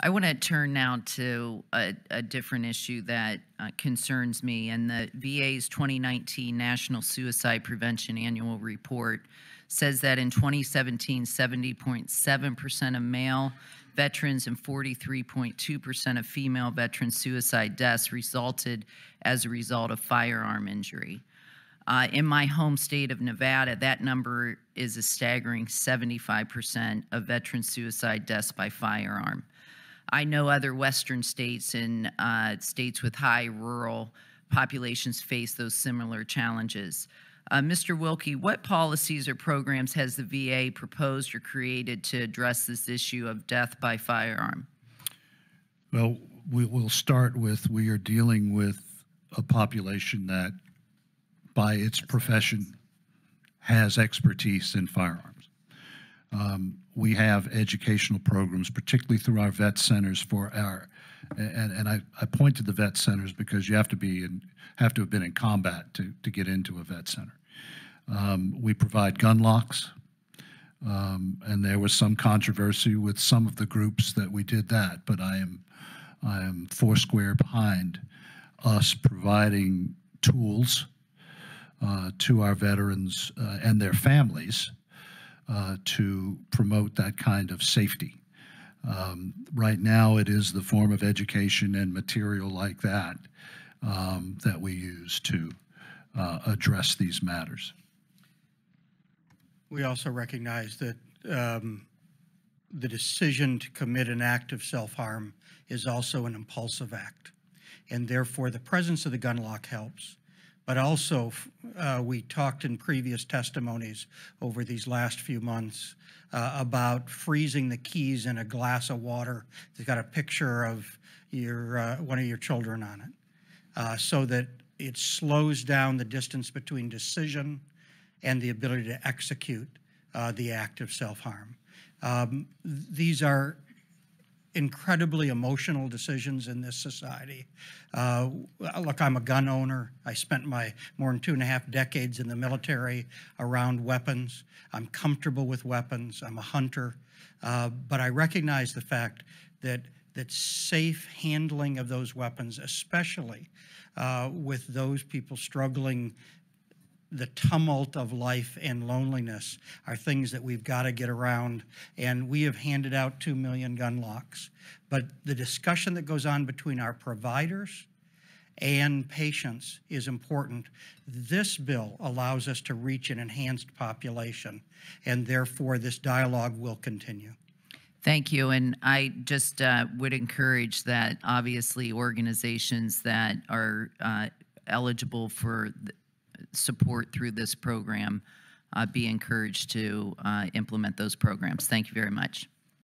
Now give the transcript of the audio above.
I want to turn now to a different issue that concerns me. And the VA's 2019 National Suicide Prevention Annual Report says that in 2017, 70.7% of male veterans and 43.2% of female veteran suicide deaths resulted as a result of firearm injury. In my home state of Nevada, that number is a staggering 75% of veteran suicide deaths by firearm. I know other Western states and states with high rural populations face those similar challenges. Mr. Wilkie, what policies or programs has the VA proposed or created to address this issue of death by firearm? Well, we'll start with we are dealing with a population that, by its profession, has expertise in firearms. We have educational programs, particularly through our vet centers for our, and I point to the vet centers because you have to have been in combat to get into a vet center. We provide gun locks, and there was some controversy with some of the groups that we did that, but I am foursquare behind us providing tools to our veterans and their families to promote that kind of safety. Right now, it is the form of education and material like that that we use to address these matters. We also recognize that the decision to commit an act of self-harm is also an impulsive act, and therefore the presence of the gun lock helps. But also, we talked in previous testimonies over these last few months about freezing the keys in a glass of water that's got a picture of one of your children on it, so that it slows down the distance between decision and the ability to execute the act of self-harm. These are incredibly emotional decisions in this society. Look, I'm a gun owner. I spent my more than 2.5 decades in the military around weapons. I'm comfortable with weapons. I'm a hunter. But I recognize the fact that safe handling of those weapons, especially with those people struggling the tumult of life and loneliness, are things that we've got to get around. And we have handed out 2 million gun locks. But the discussion that goes on between our providers and patients is important. This bill allows us to reach an enhanced population, and therefore this dialogue will continue. Thank you. And I just would encourage that obviously organizations that are eligible for support through this program be encouraged to implement those programs. Thank you very much.